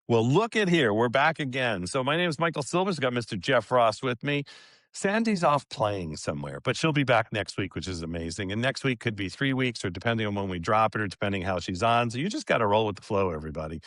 Well, look at here. We're back again. So my name is Michael Silvers. Got Mr. Jeff Ross with me. Sandy's off playing somewhere, but she'll be back next week, which is amazing. And next week could be 3 weeks, or depending on when we drop it, or depending how she's on. So you just got to roll with the flow, everybody.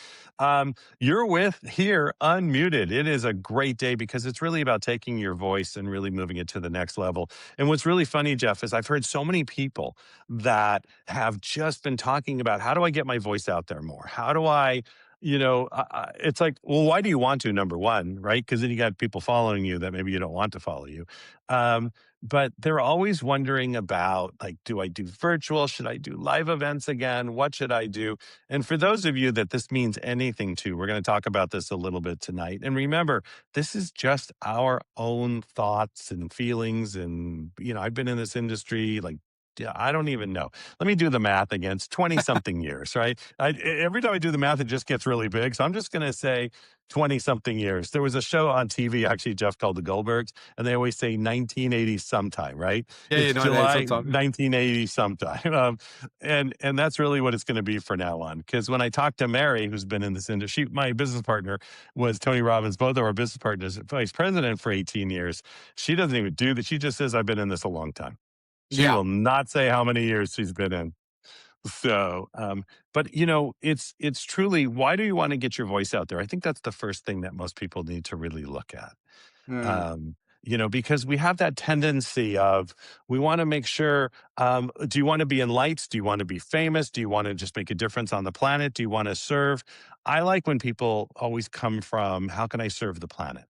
You're with here unmuted. It is a great day because it's really about taking your voice and really moving it to the next level. And what's really funny, Jeff, is I've heard so many people that have just been talking about, how do I get my voice out there more? How do I it's like, well, why do you want to, number one, right? Because then you got people following you that maybe you don't want to follow you. Um, but they're always wondering about, like, do I do virtual? Should I do live events again? What should I do? And for those of you that this means anything to, we're going to talk about this a little bit tonight. And remember, this is just our own thoughts and feelings. And, I've been in this industry, like, yeah, I don't even know. Let me do the math again. It's 20 something years, right? Every time I do the math, it just gets really big. So I'm just going to say 20 something years. There was a show on TV, actually, Jeff, called The Goldbergs, and they always say 1980 sometime, right? Yeah, It's no, July sometime. 1980 sometime. And that's really what it's going to be for now on. Because when I talked to Mary, who's been in this industry, my business partner was Tony Robbins, both of our business partners, vice president for 18 years. She doesn't even do that. She just says, I've been in this a long time. She Yeah. will not say how many years she's been in. So, but it's truly, why do you want to get your voice out there? I think that's the first thing that most people need to really look at. Mm. Because we have that tendency of, we want to make sure, do you want to be in lights? Do you want to be famous? Do you want to just make a difference on the planet? Do you want to serve? I like when people always come from, how can I serve the planet?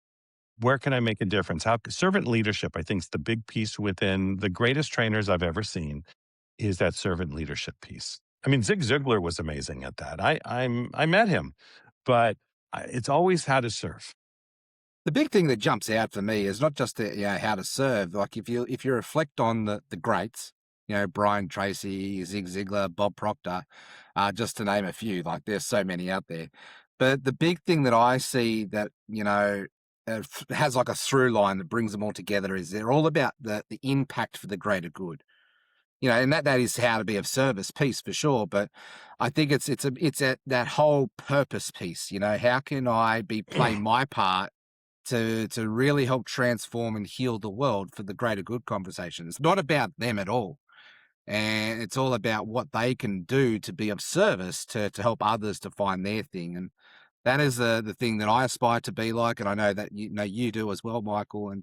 Where can I make a difference? How servant leadership, I think, is the big piece within the greatest trainers I've ever seen, is that servant leadership piece. I mean, Zig Ziglar was amazing at that. I met him, but it's always how to serve. The big thing that jumps out for me is not just how to serve. Like if you reflect on the greats, Brian Tracy, Zig Ziglar, Bob Proctor, just to name a few. Like there's so many out there. But the big thing that I see that has like a through line that brings them all together is they're all about the impact for the greater good. And that is how to be of service piece for sure. But I think it's that whole purpose piece. How can I play my part to really help transform and heal the world for the greater good conversation? It's not about them at all, and it's all about what they can do to be of service to help others to find their thing. And that is the thing that I aspire to be like, and I know that you do as well, Michael.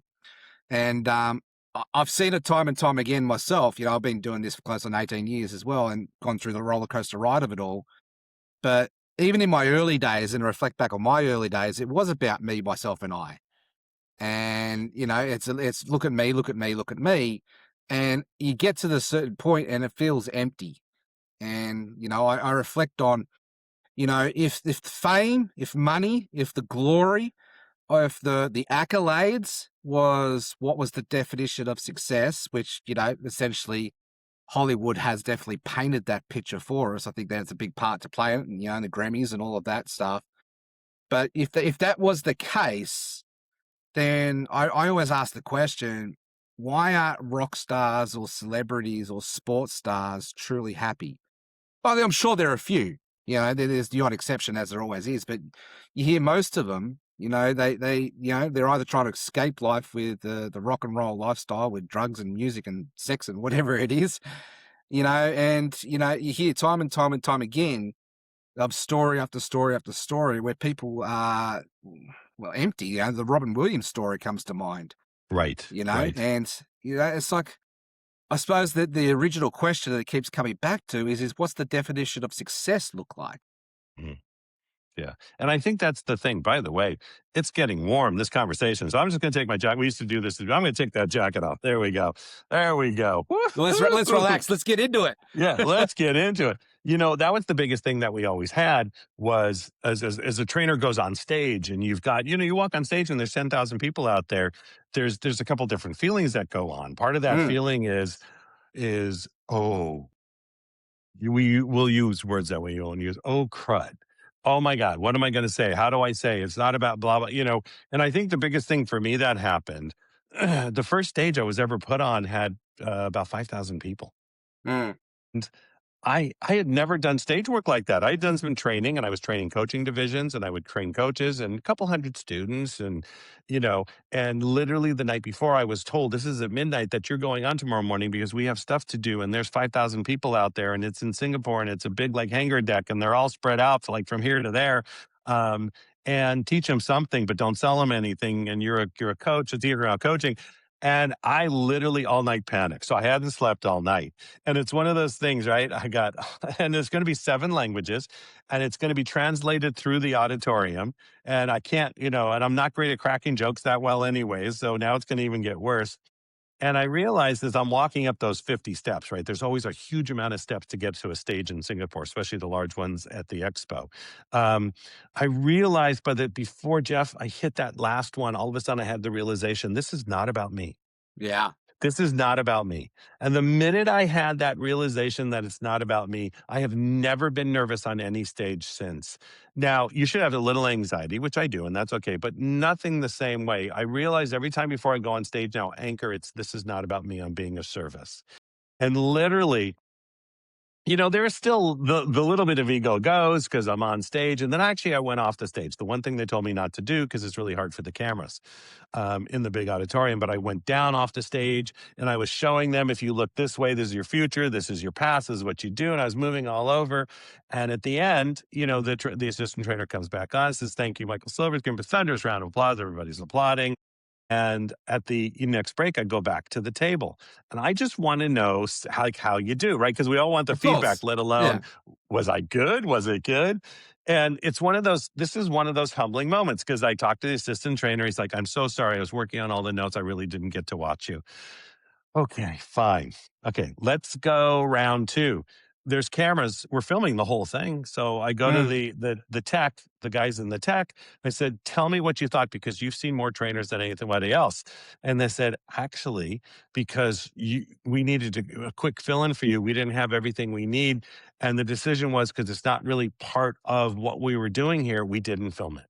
And I've seen it time and time again myself. I've been doing this for close on 18 years as well and gone through the roller coaster ride of it all. But even in my early days, and reflect back on my early days, it was about me, myself, and I. And, it's look at me, look at me, look at me. And you get to the certain point and it feels empty. And, I reflect on, if fame, if money, if the glory, or if the accolades was what was the definition of success, which, essentially Hollywood has definitely painted that picture for us. I think that's a big part to play in it, and, the Grammys and all of that stuff. But if that was the case, then I always ask the question, why aren't rock stars or celebrities or sports stars truly happy? Well, I'm sure there are a few. There's the odd exception, as there always is, but you hear most of them. They're either trying to escape life with the rock and roll lifestyle with drugs and music and sex and whatever it is. And you hear time and time and time again of story after story after story where people are empty. The Robin Williams story comes to mind. Right. Right. And it's like, I suppose that the original question that it keeps coming back to is what's the definition of success look like? Mhm. Yeah. And I think that's the thing. By the way, it's getting warm, this conversation. So I'm just going to take my jacket. We used to do this. I'm going to take that jacket off. There we go. There we go. Let's relax. Let's get into it. Yeah, let's get into it. That was the biggest thing that we always had, was as a trainer goes on stage and you've got, you walk on stage and there's 10,000 people out there. There's a couple different feelings that go on. Part of that feeling is, oh, we will use words that we won't use. Oh, crud. Oh my God, what am I going to say? How do I say? It's not about blah, blah, And I think the biggest thing for me that happened, the first stage I was ever put on had about 5,000 people. Mm. And I had never done stage work like that. I had done some training and I was training coaching divisions and I would train coaches and a couple hundred students and, you know, and literally the night before I was told this is at midnight that you're going on tomorrow morning because we have stuff to do and there's 5,000 people out there and it's in Singapore and it's a big like hangar deck and they're all spread out like from here to there. Um, and teach them something, but don't sell them anything. And you're a coach, it's year round coaching. And I literally all night panicked. So I hadn't slept all night. And it's one of those things, right? I got, and there's going to be 7 languages and it's going to be translated through the auditorium. And I can't, and I'm not great at cracking jokes that well, anyways. So now it's going to even get worse. And I realized as I'm walking up those 50 steps, right? There's always a huge amount of steps to get to a stage in Singapore, especially the large ones at the expo. Um, I realized by that before Jeff, I hit that last one, all of a sudden I had the realization this is not about me. Yeah. This is not about me. And the minute I had that realization that it's not about me, I have never been nervous on any stage since. Now, you should have a little anxiety, which I do, and that's okay, but nothing the same way. I realize every time before I go on stage now, anchor, it's this is not about me. I'm being of service. And literally, there is still the little bit of ego goes because I'm on stage. And then actually I went off the stage. The one thing they told me not to do because it's really hard for the cameras in the big auditorium. But I went down off the stage and I was showing them if you look this way, this is your future, this is your past, this is what you do. And I was moving all over. And at the end, the assistant trainer comes back on, says, "Thank you, Michael Silvers." Give him a thunderous round of applause. Everybody's applauding. And at the next break, I go back to the table and I just want to know how you do, right? Because we all want the Of feedback, course. let Yeah. alone, was I good? Was it good? And this is one of those humbling moments because I talked to the assistant trainer. He's like, "I'm so sorry. I was working on all the notes. I really didn't get to watch you." Okay, fine. Okay, let's go round 2. There's cameras. We're filming the whole thing. So I go to Mm. the tech, the guys in the tech. I said, "Tell me what you thought because you've seen more trainers than anybody else." And they said, "Actually, because we needed a quick fill in for you. We didn't have everything we need, and the decision was because it's not really part of what we were doing here. We didn't film it."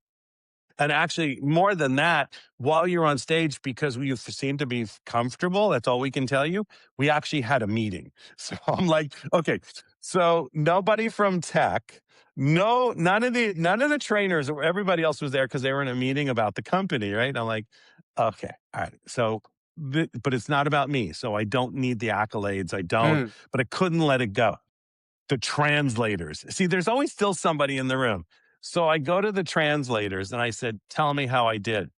And actually, more than that, while you're on stage, because you seem to be comfortable, that's all we can tell you. We actually had a meeting. So I'm like, okay, so nobody from tech, no, none of the trainers or everybody else was there because they were in a meeting about the company, right? And I'm like, okay, all right. So, but it's not about me. So I don't need the accolades. I don't, Mm. but I couldn't let it go. The translators. See, there's always still somebody in the room. So I go to the translators and I said, "Tell me how I did."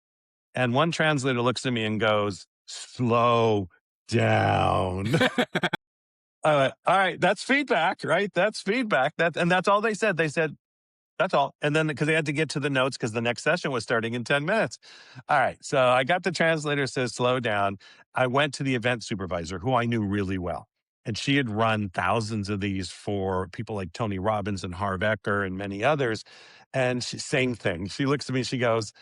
And one translator looks at me and goes, "Slow down." I went, "All right, that's feedback, right? That's feedback." And that's all they said. They said, "That's all." And then because they had to get to the notes because the next session was starting in 10 minutes. All right. So I got the translator says, "Slow down." I went to the event supervisor who I knew really well. And she had run thousands of these for people like Tony Robbins and Harv Eker and many others. And same thing. She looks at me, she goes,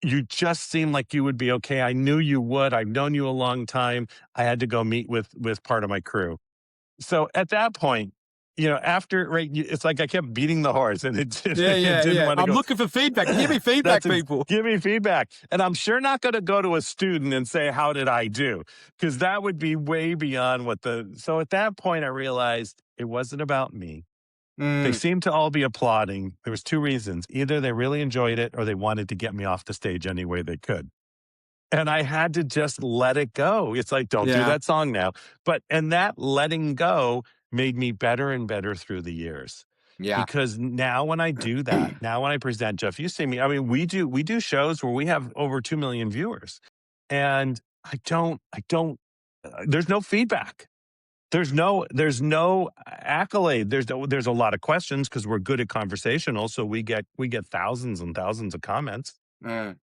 "You just seem like you would be okay. I knew you would. I've known you a long time. I had to go meet with part of my crew." So at that point, after right, it's like I kept beating the horse, and Yeah, it yeah, didn't yeah. want to I'm go. looking for feedback. Give me feedback, people. Give me feedback, and I'm sure not going to go to a student and say, "How did I do?" Because that would be way beyond what the. So at that point, I realized it wasn't about me. They Mm. seemed to all be applauding. There was 2 reasons: either they really enjoyed it, or they wanted to get me off the stage any way they could. And I had to just let it go. It's like, "Don't do Yeah. that song now." And that letting go made me better and better through the years. Yeah. Because now when I do that, now when I present, Jeff, you see me, I mean, we do shows where we have over 2 million viewers. And there's no feedback. There's no accolade. There's a lot of questions because we're good at conversational. So we get thousands and thousands of comments, Mm.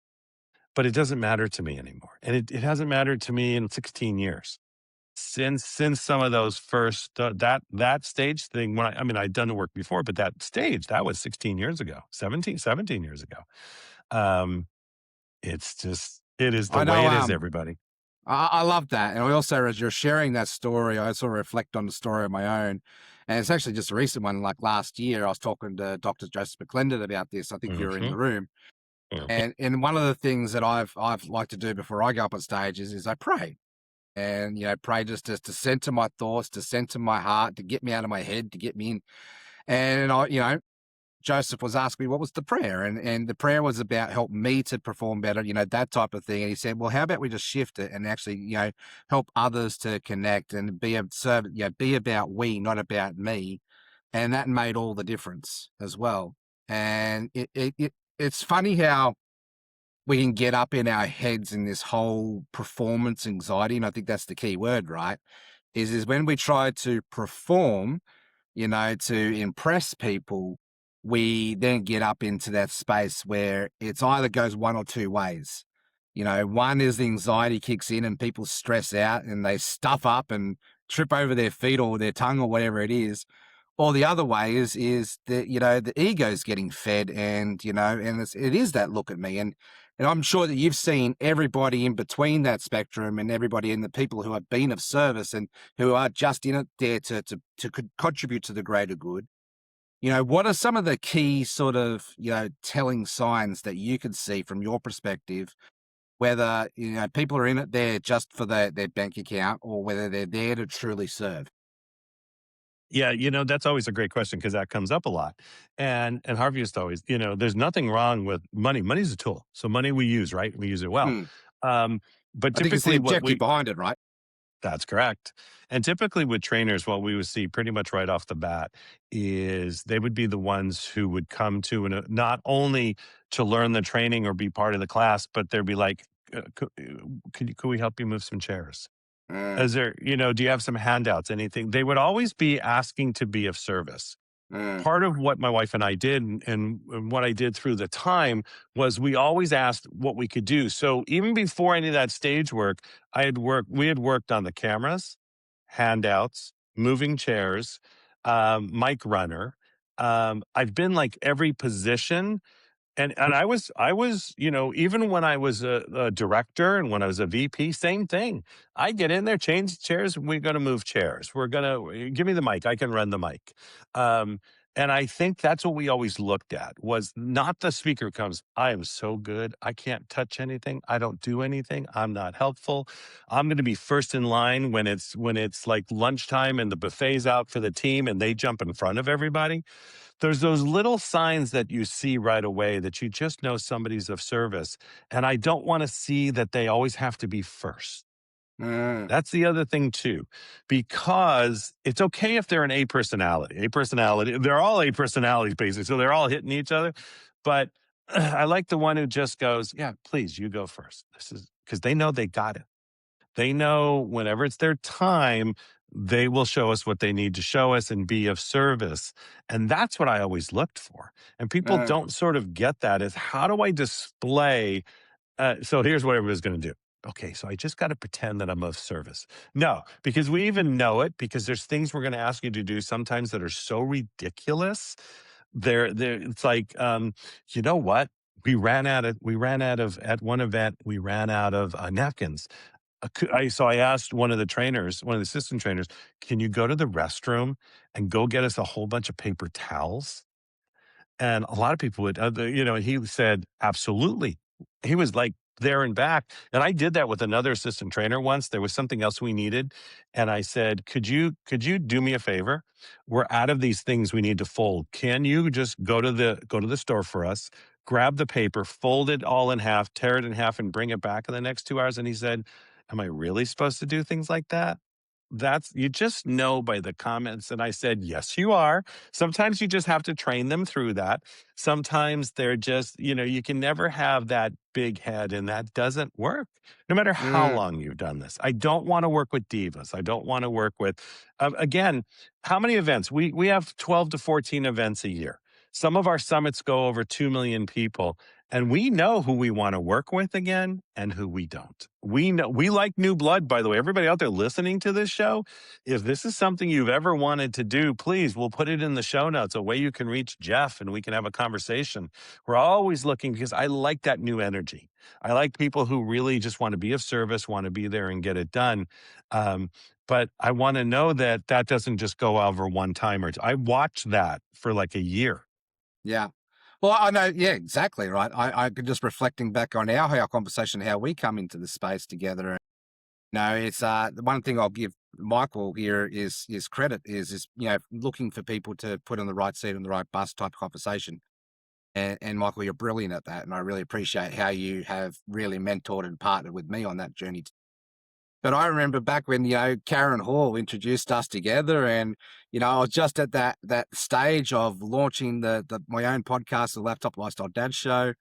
but it doesn't matter to me anymore. And it hasn't mattered to me in 16 years. Since some of those first that stage thing when I mean I'd done the work before, but that stage that was 16 years ago, 17 years ago. Um, it is the I way know. it is, everybody. I love that. And I also, as you're sharing that story, I sort of reflect on the story of my own. And it's actually just a recent one. Like last year, I was talking to Dr. Joseph McClendon about this. I think you were in Hmm. the room. Yeah. And one of the things that I've liked to do before I go up on stage is I pray. and pray just to center my thoughts, to center my heart, to get me out of my head, to get me in. And Joseph was asking me what was the prayer, and the prayer was about help me to perform better, that type of thing. And he said, well, how about we just shift it and actually, help others to connect and be a servant, be about we, not about me. And that made all the difference as well. And it's funny how we can get up in our heads in this whole performance anxiety, and I think that's the key word, right? Is when we try to perform, to impress people, we then get up into that space where it's either goes one or two ways. One is the anxiety kicks in and people stress out and they stuff up and trip over their feet or their tongue or whatever it is. Or the other way is that the ego's getting fed, and and it is that look at me, and I'm sure that you've seen everybody in between that spectrum, and everybody in the people who have been of service and who are just in it there to contribute to the greater good. What are some of the key sort of telling signs that you can see from your perspective, whether people are in it there just for their bank account or whether they're there to truly serve? Yeah, that's always a great question because that comes up a lot. And Harvey used to always, there's nothing wrong with money. Money's a tool. So money we use, right? We use it well. Hmm. Um, but I think it's the typically what objective we behind it, right? that's correct. And typically with trainers, what we would see pretty much right off the bat is they would be the ones who would come to and not only to learn the training or be part of the class, but they'd be like, could we help you move some chairs? Mm, Is there, do you have some handouts, anything? They would always be asking to be of service. mm, Part of what my wife and I did and what I did through the time was we always asked what we could do. So even before any of that stage work, we had worked on the cameras, handouts, moving chairs, mic runner. I've been like every position and I was, even when I was a director and when I was a VP, same thing. I get in there, change chairs. We're going to move chairs. We're going to give me the mic. I can run the mic. Um, and I think that's what we always looked at was not the speaker comes. I am so good. I can't touch anything. I don't do anything. I'm not helpful. I'm going to be first in line when it's like lunchtime and the buffet's out for the team and they jump in front of everybody. There's those little signs that you see right away that you just know somebody's of service. And I don't want to see that they always have to be first. mm, That's the other thing too, because it's okay if they're an A personality. A personality, they're all A personalities basically, so they're all hitting each other. But I like the one who just goes, "Yeah, please, you go first." This is because they know they got it. They know whenever it's their time, they will show us what they need to show us and be of service. And that's what I always looked for. And people mm, don't sort of get that is how do I display? So here's what everybody's going to do. Okay, so I just got to pretend that I'm of service. No, because we even know it because there's things we're going to ask you to do sometimes that are so ridiculous. It's like, you know what? We ran out of at one event, we ran out of napkins. So I asked one of the trainers, one of the assistant trainers, "Can you go to the restroom and go get us a whole bunch of paper towels?" And a lot of people would, he said, "Absolutely." He was like there and back. And I did that with another assistant trainer once. There was something else we needed. And I said, could you do me a favor? We're out of these things we need to fold. Can you just go to the store for us, grab the paper, fold it all in half, tear it in half, and bring it back in the next 2 hours? And he said, "Am I really supposed to do things like that?" That's you just know by the comments. And I said, "Yes, you are." Sometimes you just have to train them through that. Sometimes they're just, you can never have that big head, and that doesn't work no matter how mm. long you've done this. I don't want to work with divas. I don't want to work with, again, how many events? We have 12 to 14 events a year. Some of our summits go over 2 million people. And we know who we want to work with again and who we don't. We know we like new blood, by the way. Everybody out there listening to this show, if this is something you've ever wanted to do, please, we'll put it in the show notes, a way you can reach Jeff and we can have a conversation. We're always looking because I like that new energy. I like people who really just want to be of service, want to be there and get it done. Um, but I want to know that that doesn't just go over one time or two. I watched that for like a year. Yeah. Well, I know. Yeah, exactly. Right. I could just reflecting back on our conversation, how we come into the space together. No, it's the one thing I'll give Michael here is credit is looking for people to put on the right seat on the right bus type of conversation. And Michael, you're brilliant at that, and I really appreciate how you have really mentored and partnered with me on that journey. But I remember back when Karen Hall introduced us together, and I was just at that stage of launching the my own podcast, the Laptop Lifestyle Dad Show,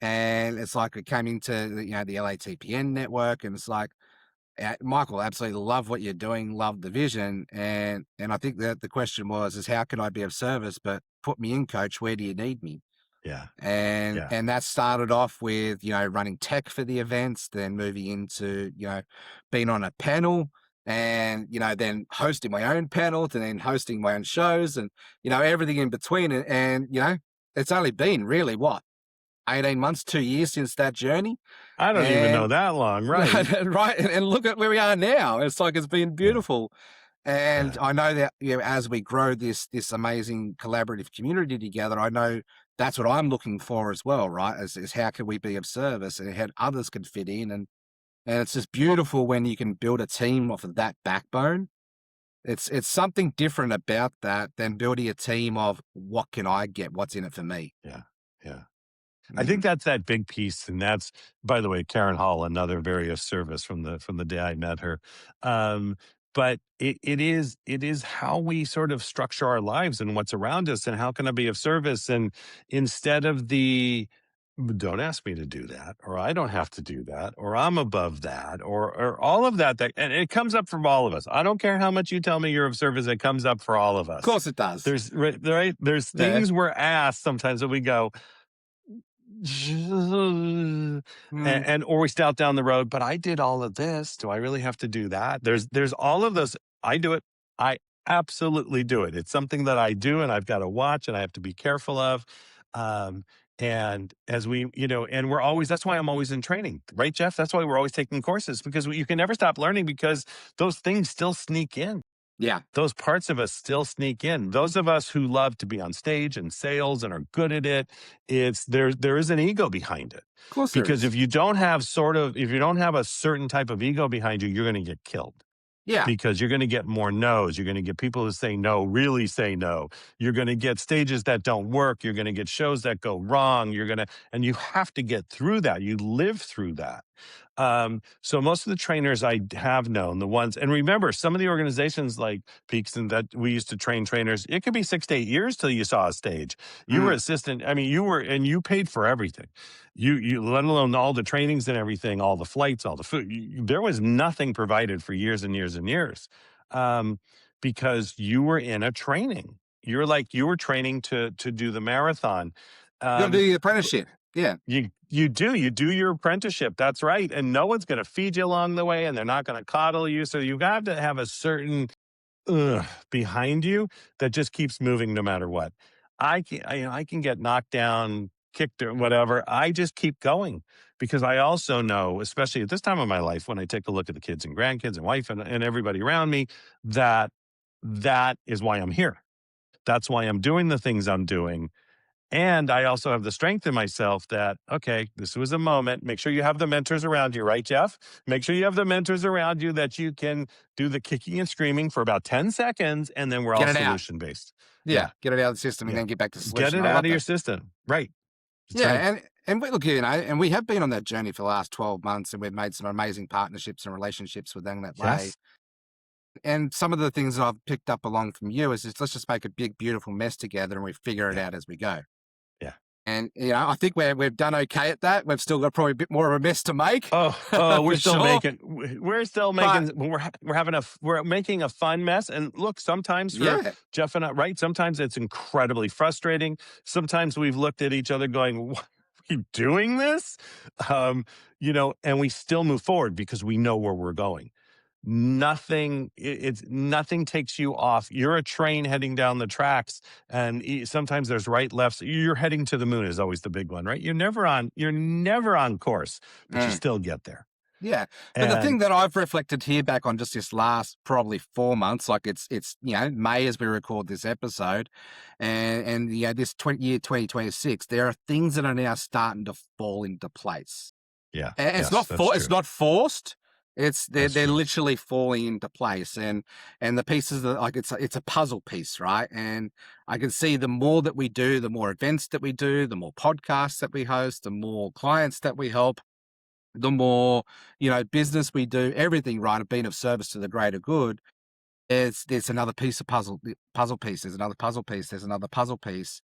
and it's like it came into the LATPN network, and it's like Michael, absolutely love what you're doing, love the vision, and I think that the question is how can I be of service? But put me in, coach. Where do you need me? Yeah. And Yeah. and that started off with running tech for the events, then moving into being on a panel, and then hosting my own panels, and then hosting my own shows, and everything in between. And it's only been really what 18 months, 2 years since that journey. I don't even know And that long. Right. right, and look at where we are now. It's like it's been Yeah. beautiful. And Yeah. I know that as we grow this amazing collaborative community together, I know that's what I'm looking for as well, right? Is how can we be of service and how others can fit in, and it's just beautiful when you can build a team off of that backbone. It's something different about that than building a team of what can I get, what's in it for me. Yeah. Yeah. I think Mm. that's that big piece, and that's, by the way, Karen Hall, another very of service from the day I met her. Um, but it is how we sort of structure our lives and what's around us, and how can I be of service? And instead of the don't ask me to do that, or I don't have to do that, or I'm above that, or all of that, and it comes up from all of us. I don't care how much you tell me you're of service, it comes up for all of Of us. course it does. There's Yeah. things we're asked sometimes that we go, Mm. and or we stout down the road, but I did all of this. Do I really have to do that? There's all of those. I do it. I absolutely do it. It's something that I do, and I've got to watch, and I have to be careful of. Um, and as and we're always, that's why I'm always in training, right, Jeff? That's why we're always taking courses, because you can never stop learning, because those things still sneak in. Yeah. Those parts of us still sneak in. Those of us who love to be on stage and sales and are good at it, there is an ego behind it. Of course there Because is. if you don't have a certain type of ego behind you, you're going to get killed, Yeah. because you're going to get more no's. You're going to get people who say no, really say no. You're going to get stages that don't work. You're going to get shows that go wrong. And you have to get through that. You live through that. So most of the trainers I have known, the ones, and remember, some of the organizations like Peaks and that we used to train trainers, it could be 6 to 8 years till you saw a stage. You were Mm. assistant. I mean, and you paid for everything. You let alone all the trainings and everything, all the flights, all the food. There was nothing provided for years and years and years, um, because you were in a training. You were training to do the marathon. You got to Um, do the apprenticeship. Yeah. you do your apprenticeship. That's right, and no one's going to feed you along the way, and they're not going to coddle you. So you got to have a certain behind you that just keeps moving no matter what. I can get knocked down, kicked or whatever. I just keep going, because I also know, especially at this time of my life, when I take a look at the kids and grandkids and wife and everybody around me, that that is why I'm here. That's why I'm doing the things I'm doing. And I also have the strength in myself that, okay, this was a moment. Make sure you have the mentors around you, right, Jeff? Make sure you have the mentors around you that you can do the kicking and screaming for about 10 seconds, and then we're all Get it out. solution based. Yeah. Yeah. Get it out of the system and Yeah. then get back to Get solution. it I out love of your that. system. Right. That's right. Yeah, and we look, and we have been on that journey for the last 12 months, and we've made some amazing partnerships and relationships within that way. Yes. And some of the things that I've picked up along from you is just let's just make a big, beautiful mess together, and we figure it Yeah. out as we go. Yeah. And I think we've done okay at that. We've still got probably a bit more of a mess to make. Oh, For sure. But we're making a fun mess. And look, sometimes for yeah, Jeff and I, right? Sometimes it's incredibly frustrating. Sometimes we've looked at each other going, "What, are you doing this?" And we still move forward because we know where we're going. Nothing takes you off. You're a train heading down the tracks, and sometimes there's right, lefts. You're heading to the moon is always the big one, right? You're never on course, but you mm, still get there. yeah. But the thing And that I've reflected here back on just this last probably 4 months, like it's May as we record this episode, and this 2026, there are things that are now starting to fall into place. yeah, And yes, that's it's true. not forced. They're That's true. literally falling into place, and the pieces are like it's a puzzle piece, right? And I can see the more that we do, the more events that we do, the more podcasts that we host, the more clients that we help, the more business we do, everything right of being of service to the greater good. There's another piece of puzzle piece. There's another puzzle piece. There's another puzzle piece,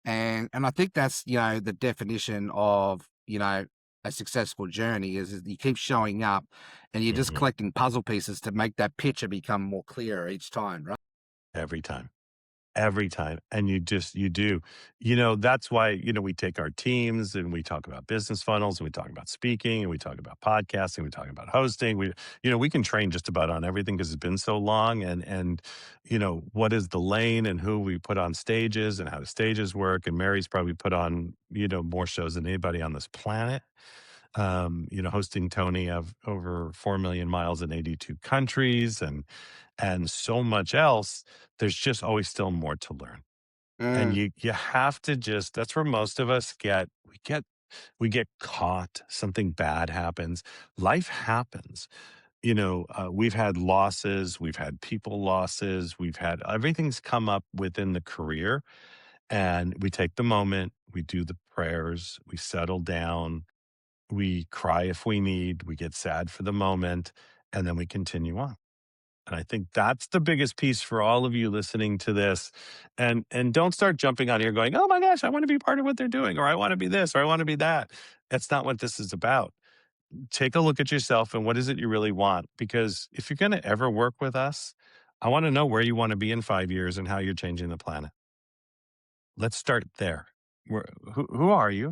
and I think that's the definition of a successful journey is you keep showing up and you're just Mhm. collecting puzzle pieces to make that picture become more clear each time, right? Every time. Every time. And you do. That's why, we take our teams and we talk about business funnels and we talk about speaking and we talk about podcasting, we talk about hosting. We can train just about on everything because it's been so long and what is the lane and who we put on stages and how the stages work. And Mary's probably put on, more shows than anybody on this planet. Hosting Tony of over 4 million miles in 82 countries and so much else. There's just always still more to learn. And Mm, you have to just that's where most of us we get caught, something bad happens. Life happens. We've had losses, we've had people losses, we've had everything's come up within the career and we take the moment, we do the prayers, we settle down, we cry if we need, we get sad for the moment, and then we continue on. And I think that's the biggest piece for all of you listening to this. And don't start jumping on here going, "Oh my gosh, I want to be part of what they're doing," or "I want to be this," or "I want to be that." That's not what this is about. Take a look at yourself and what is it you really want? Because if you're going to ever work with us, I want to know where you want to be in 5 years and how you're changing the planet. Let's start there. Who are you?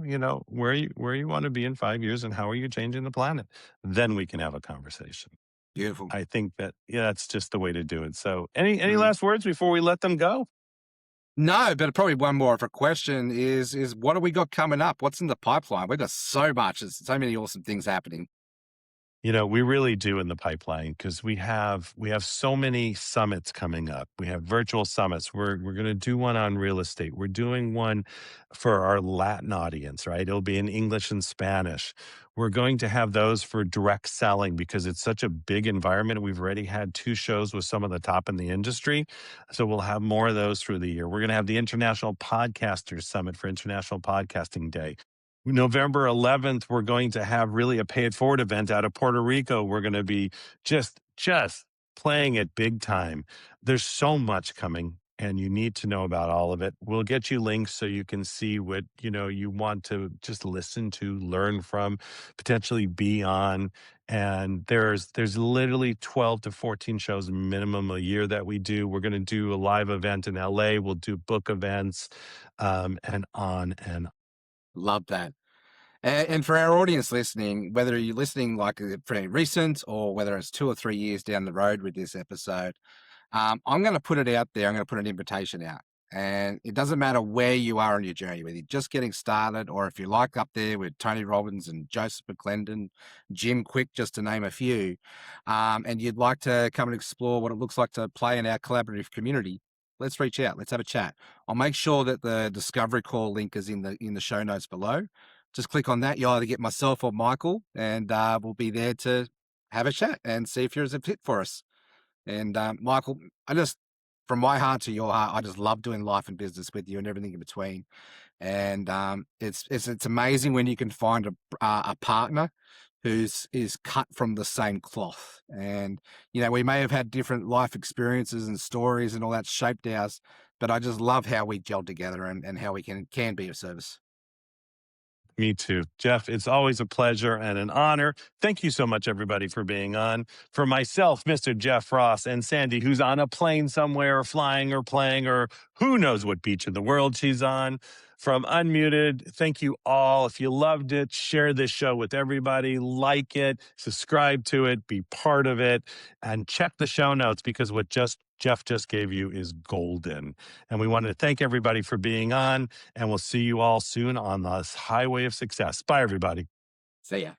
Where you want to be in 5 years and how are you changing the planet? Then we can have a conversation. beautiful. I think that, yeah, that's just the way to do it. So, any Mm. last words before we let them go? No, but probably one more of a question is what do we got coming up? What's in the pipeline? We've got so much. There's so many awesome things happening. We really do in the pipeline because we have so many summits coming up. We have virtual summits. We're going to do one on real estate. We're doing one for our Latin audience, right? It'll be in English and Spanish. We're going to have those for direct selling because it's such a big environment. We've already had 2 shows with some of the top in the industry. So we'll have more of those through the year. We're going to have the International Podcasters Summit for International Podcasting Day. November 11th, we're going to have really a pay it forward event out of Puerto Rico. We're going to be just playing it big time. There's so much coming and you need to know about all of it. We'll get you links so you can see what, you want to just listen to, learn from, potentially be on. And there's literally 12 to 14 shows minimum a year that we do. We're going to do a live event in LA. We'll do book events, and on and Love that. And for our audience listening, whether you're listening like pretty recent or whether it's 2 or 3 years down the road with this episode, I'm going to put it out there. I'm going to put an invitation out. And it doesn't matter where you are on your journey, whether you're just getting started or if you're like up there with Tony Robbins and Joseph McClendon, Jim Quick, just to name a few, and you'd like to come and explore what it looks like to play in our collaborative community, let's reach out. Let's have a chat. I'll make sure that the discovery call link is in the show notes below. Just click on that. You'll either get myself or Michael, and we'll be there to have a chat and see if you're a fit for us. And Michael, from my heart to your heart, I just love doing life and business with you and everything in between. And it's amazing when you can find a partner who's is cut from the same cloth. And we may have had different life experiences and stories and all that shaped ours, but I just love how we gel together and how we can be of service. Me too. Jeff, it's always a pleasure and an honor. Thank you so much, everybody, for being on. For myself, Mr. Jeff Ross, and Sandy, who's on a plane somewhere, flying or playing, or who knows what beach in the world she's on. From Unmuted, thank you all. If you loved it, share this show with everybody, like it, subscribe to it, be part of it, and check the show notes because what Jeff just gave you is golden. And we want to thank everybody for being on and we'll see you all soon on this highway of success. Bye, everybody. See ya.